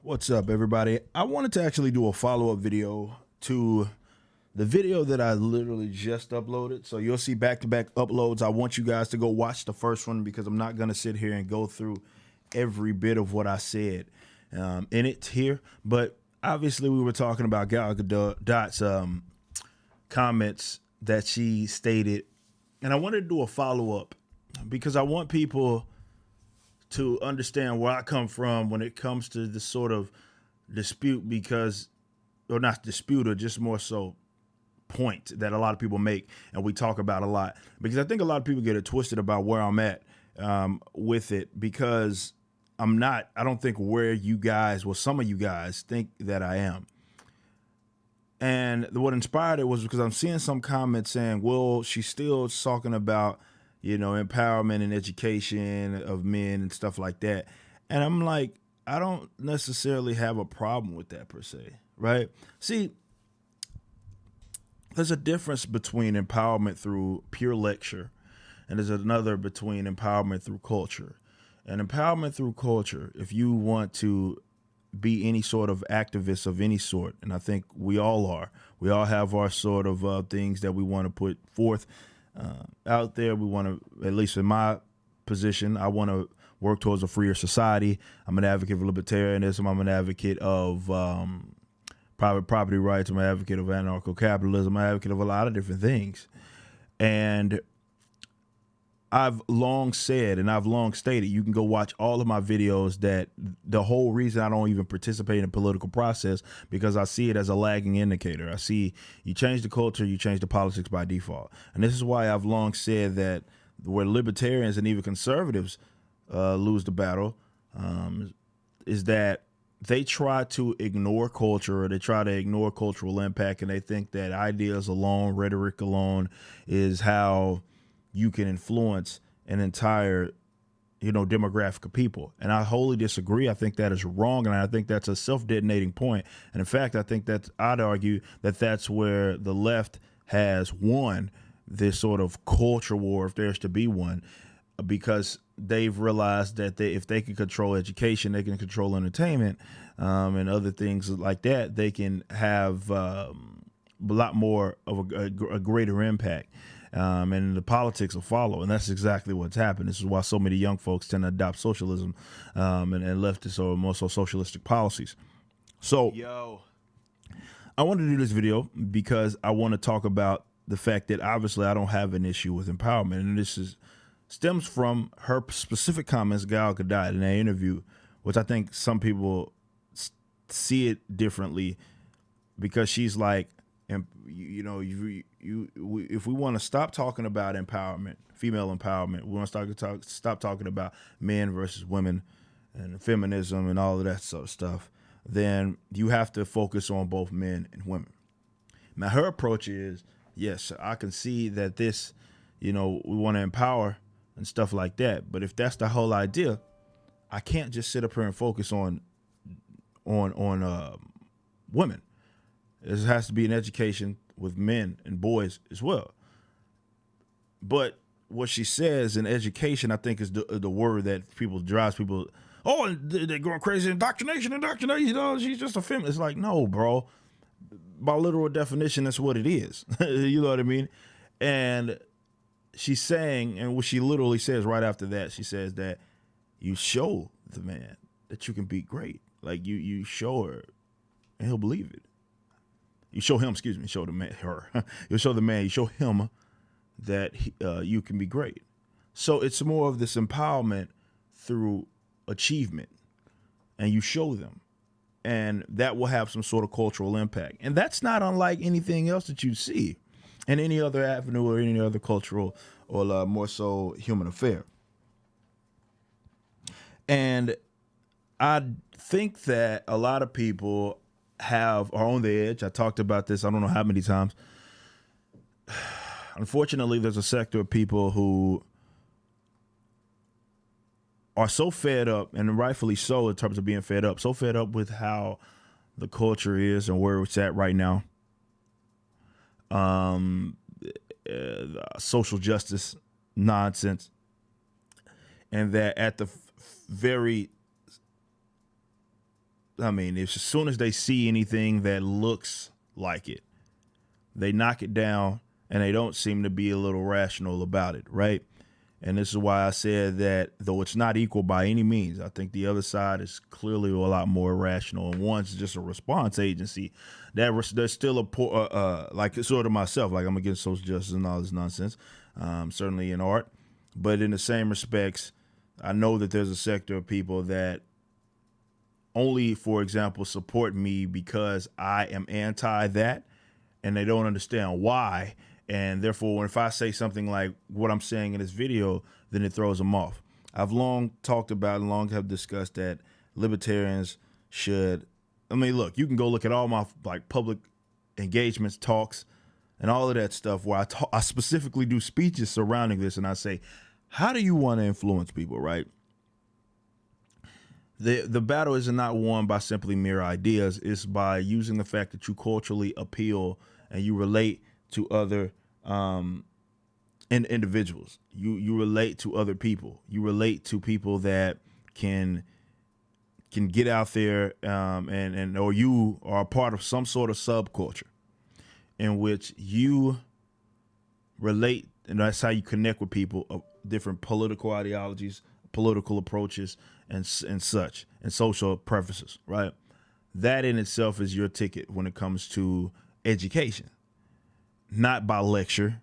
What's up, everybody? I wanted to actually do a follow up video to the video that I literally just uploaded. So you'll see back to back uploads. I want you guys to go watch the first one because I'm not going to sit here and go through every bit of what I said in it here. But obviously, we were talking about Gal Gadot's comments that she stated. And I wanted to do a follow up because I want people to understand where I come from when it comes to this sort of dispute because, or not dispute, or just more so point that a lot of people make and we talk about a lot. Because I think a lot of people get it twisted about where I'm at with it because I don't think where you guys, well, some of you guys think that I am. And what inspired it was because I'm seeing some comments saying, well, she's still talking about, empowerment and education of men and stuff like that. And I'm like, I don't necessarily have a problem with that per se, right? See, there's a difference between empowerment through pure lecture and there's another between empowerment through culture. And empowerment through culture, if you want to be any sort of activist of any sort, and I think we all are. We all have our sort of things that we want to put forth out there. We want to, at least in my position, I want to work towards a freer society. I'm an advocate for libertarianism. I'm an advocate of private property rights. I'm an advocate of anarcho-capitalism. I'm an advocate of a lot of different things. And I've long said and I've long stated, you can go watch all of my videos, that the whole reason I don't even participate in the political process because I see it as a lagging indicator. I see you change the culture, you change the politics by default. And this is why I've long said that where libertarians and even conservatives lose the battle is that they try to ignore culture, or they try to ignore cultural impact, and they think that ideas alone, rhetoric alone is how you can influence an entire, demographic of people. And I wholly disagree. I think that is wrong. And I think that's a self-detonating point. And in fact, I think that I'd argue that that's where the left has won this sort of culture war, if there's to be one, because they've realized that if they can control education, they can control entertainment and other things like that, they can have a lot more of a greater impact. And the politics will follow, and that's exactly what's happened. This is why so many young folks tend to adopt socialism and leftist or more so socialistic policies. So, I wanted to do this video because I want to talk about the fact that obviously I don't have an issue with empowerment, and this stems from her specific comments, Gal Gadot, in that interview, which I think some people see it differently because she's like, and if we want to stop talking about empowerment, female empowerment, we want to stop talking about men versus women and feminism and all of that sort of stuff, then you have to focus on both men and women. Now, her approach is, yes, I can see that this, we want to empower and stuff like that. But if that's the whole idea, I can't just sit up here and focus on women. There has to be an education with men and boys as well. But what she says in education, I think, is the word that drives people. Oh, and they're going crazy. Indoctrination. She's just a feminist. It's like, no, bro. By literal definition, that's what it is. You know what I mean? And she's saying, and what she literally says right after that, she says that you show the man that you can be great. Like you show her, and he'll believe it. You show him, show the man, you show the man, you show him that you can be great. So it's more of this empowerment through achievement, and you show them, and that will have some sort of cultural impact. And that's not unlike anything else that you see in any other avenue or any other cultural or more so human affair. And I think that a lot of people are on the edge. I talked about this, I don't know how many times. Unfortunately, there's a sector of people who are so fed up, and rightfully so in terms of being fed up, so fed up with how the culture is and where it's at right now. Social justice nonsense. And that at the very I mean, as soon as they see anything that looks like it, they knock it down, and they don't seem to be a little rational about it, right? And this is why I said that though it's not equal by any means, I think the other side is clearly a lot more rational. And one's just a response agency there's still like sort of myself, like I'm against social justice and all this nonsense, certainly in art. But in the same respects, I know that there's a sector of people that only, for example, support me because I am anti that, and they don't understand why. And therefore, if I say something like what I'm saying in this video, then it throws them off. I've long talked about and long have discussed that libertarians should. I mean, look, you can go look at all my like public engagements, talks, and all of that stuff where I specifically do speeches surrounding this, and I say, how do you want to influence people, right? The battle is not won by simply mere ideas. It's by using the fact that you culturally appeal and you relate to other individuals. You relate to other people. You relate to people that can get out there and or you are a part of some sort of subculture in which you relate, and that's how you connect with people of different political ideologies, political approaches, and such, and social preferences, right? That in itself is your ticket when it comes to education, not by lecture,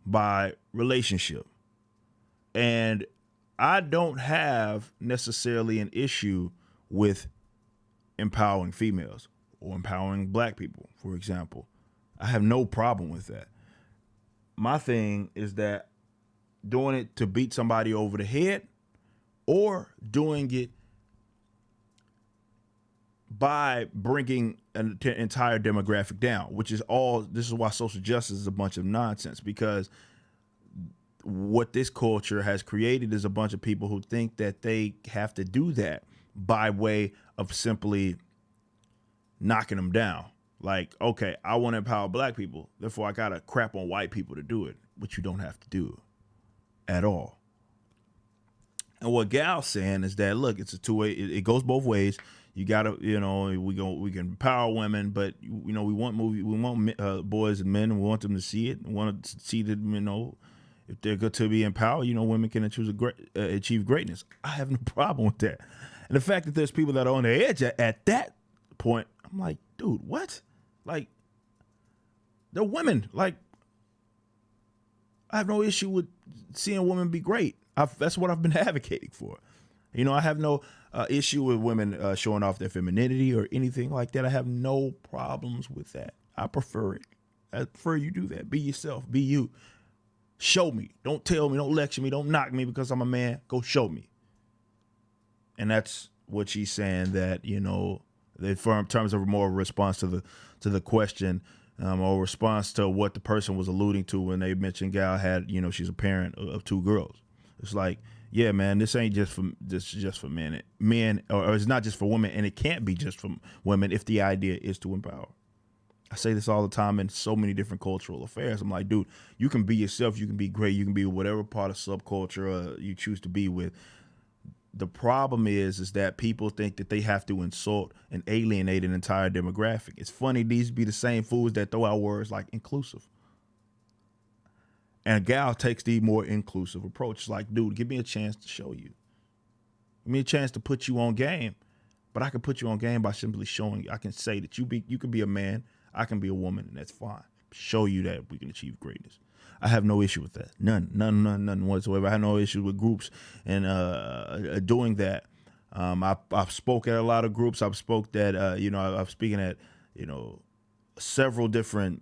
by relationship. And I don't have necessarily an issue with empowering females or empowering black people, for example. I have no problem with that. My thing is that doing it to beat somebody over the head or doing it by bringing an entire demographic down, which is all, this is why social justice is a bunch of nonsense, because what this culture has created is a bunch of people who think that they have to do that by way of simply knocking them down. Like, okay, I want to empower black people, therefore I got to crap on white people to do it, which you don't have to do at all. And what Gal's saying is that, look, it's a two-way, it goes both ways. You gotta, we can empower women, but we want boys and men, and we want them to see it, and want to see that, if they're good to be empowered, women can achieve greatness. I have no problem with that. And the fact that there's people that are on the edge at that point, I'm like, dude, what? Like, they're women. Like, I have no issue with seeing women be great. That's what I've been advocating for. I have no issue with women showing off their femininity or anything like that. I have no problems with that. I prefer it. I prefer you do that. Be yourself. Be you. Show me. Don't tell me. Don't lecture me. Don't knock me because I'm a man. Go show me. And that's what she's saying, that, for in terms of more response to the question, or response to what the person was alluding to when they mentioned Gal had, she's a parent of two girls. It's like, yeah, man, this ain't just for men, or it's not just for women, and it can't be just for women if the idea is to empower. I say this all the time in so many different cultural affairs. I'm like, dude, you can be yourself, you can be great, you can be whatever part of subculture you choose to be with. The problem is that people think that they have to insult and alienate an entire demographic. It's funny, these be the same fools that throw out words like inclusive. And Gal takes the more inclusive approach. It's like, dude, give me a chance to show you. Give me a chance to put you on game. But I can put you on game by simply showing you. I can say that you can be a man, I can be a woman, and that's fine. Show you that we can achieve greatness. I have no issue with that. None whatsoever. I have no issue with groups and doing that. I've spoke at a lot of groups. I've spoke that I'm speaking at several different.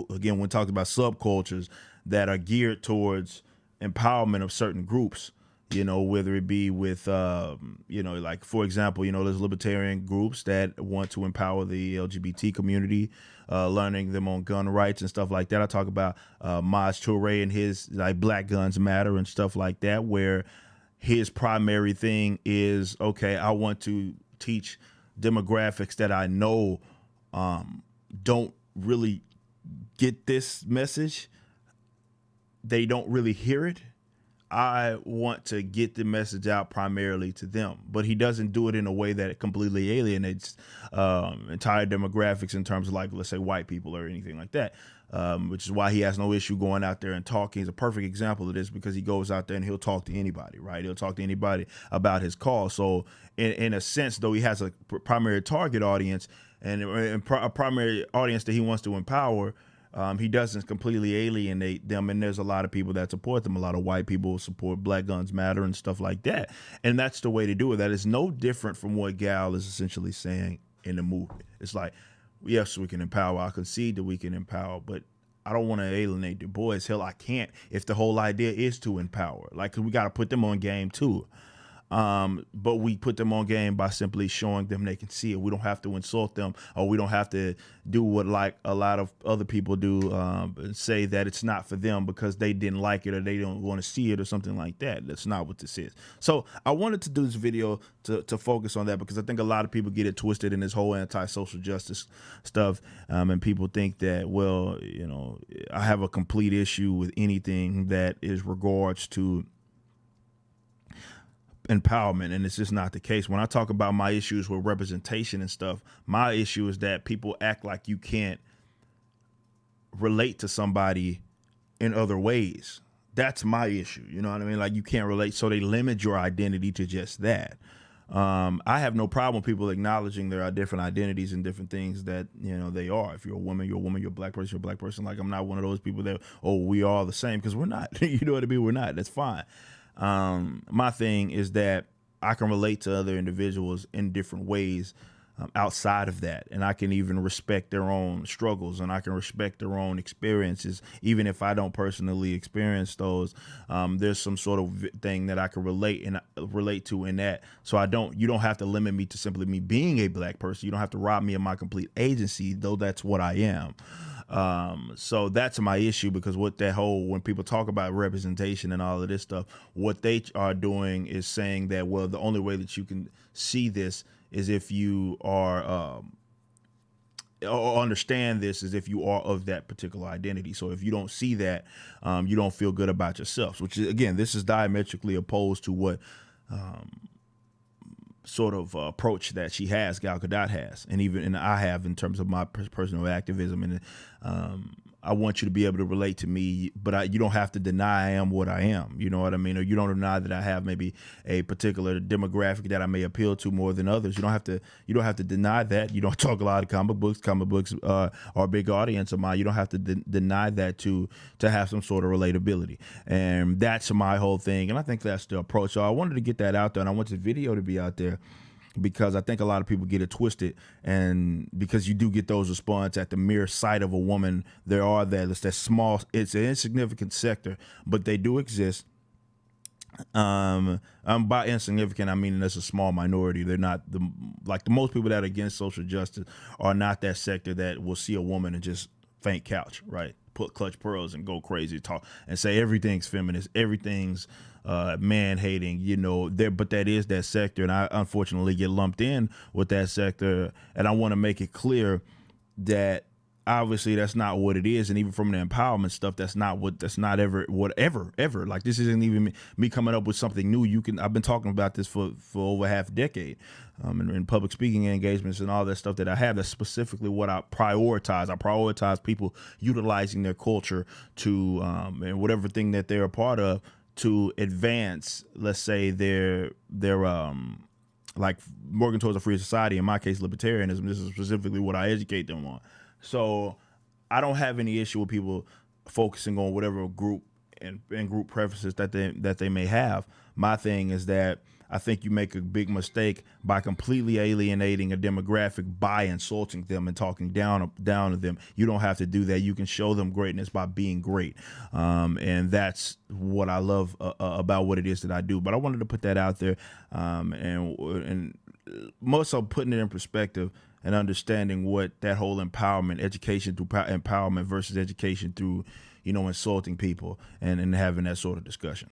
Again, when talking about subcultures that are geared towards empowerment of certain groups, whether it be with, like, for example, there's libertarian groups that want to empower the LGBT community, learning them on gun rights and stuff like that. I talk about Maj Toure and his like Black Guns Matter and stuff like that, where his primary thing is, okay, I want to teach demographics that I know don't really get this message. They don't really hear it. I want to get the message out primarily to them, but he doesn't do it in a way that it completely alienates entire demographics in terms of, like, let's say, white people or anything like that. Which is why he has no issue going out there and talking. He's a perfect example of this because he goes out there and he'll talk to anybody, right? He'll talk to anybody about his cause. So in a sense, though, he has a primary target audience and a primary audience that he wants to empower. He doesn't completely alienate them, and there's a lot of people that support them. A lot of white people support Black Guns Matter and stuff like that, and that's the way to do it. That is no different from what Gal is essentially saying in the movement. It's like, yes, we can empower. I concede that we can empower, but I don't want to alienate the boys. Hell, I can't if the whole idea is to empower. Like, we got to put them on game too. But we put them on game by simply showing them they can see it. We don't have to insult them, or we don't have to do what like a lot of other people do, and say that it's not for them because they didn't like it or they don't want to see it or something like that. That's not what this is. So I wanted to do this video to focus on that because I think a lot of people get it twisted in this whole anti-social justice stuff, and people think that, well, you know, I have a complete issue with anything that is regards to empowerment, and it's just not the case. When I talk about my issues with representation and stuff, my issue is that people act like you can't relate to somebody in other ways. That's my issue. You know what I mean? Like, you can't relate, so they limit your identity to just that. I have no problem with people acknowledging there are different identities and different things that, you know, they are. If you're a woman, you're a woman. You're a black person, you're a black person. Like, I'm not one of those people that, oh, we are all the same, because we're not. You know what I mean? We're not. That's fine. My thing is that I can relate to other individuals in different ways, outside of that, and I can even respect their own struggles, and I can respect their own experiences, even if I don't personally experience those. There's some sort of thing that I can relate to in that. So you don't have to limit me to simply me being a black person. You don't have to rob me of my complete agency, though that's what I am. So that's my issue, because when people talk about representation and all of this stuff, what they are doing is saying that, well, the only way that you can see this is if you are, or understand this is if you are of that particular identity. So if you don't see that, you don't feel good about yourself, which is, again, this is diametrically opposed to what, sort of approach that Gal Gadot has, and I have in terms of my personal activism. And I want you to be able to relate to me, but you don't have to deny I am what I am. You know what I mean? Or you don't deny that I have maybe a particular demographic that I may appeal to more than others. You don't have to deny that. You don't talk a lot of comic books. Comic books are a big audience of mine. You don't have to deny that to have some sort of relatability. And that's my whole thing. And I think that's the approach. So I wanted to get that out there, and I want the video to be out there, because I think a lot of people get it twisted, and because you do get those responses at the mere sight of a woman. It's that small, it's an insignificant sector, but they do exist. By insignificant, I mean that's a small minority. They're not the most people that are against social justice are not that sector that will see a woman and just faint couch, right? Put clutch pearls and go crazy, talk and say everything's feminist, everything's man hating, you know, but that is that sector. And I unfortunately get lumped in with that sector. And I want to make it clear that obviously that's not what it is. And even from the empowerment stuff, that's not ever whatever. Like, this isn't even me coming up with something new. I've been talking about this for over half a decade, in public speaking engagements and all that stuff that I have. That's specifically what I prioritize. I prioritize people utilizing their culture to, and whatever thing that they're a part of, to advance, let's say, their like working towards a free society. In my case, libertarianism. This is specifically what I educate them on. So I don't have any issue with people focusing on whatever group and group preferences that they may have. My thing is that I think you make a big mistake by completely alienating a demographic by insulting them and talking down to them. You don't have to do that. You can show them greatness by being great. And that's what I love about what it is that I do. But I wanted to put that out there, and more so putting it in perspective and understanding what that whole empowerment, education through empowerment versus education through, you know, insulting people, and having that sort of discussion.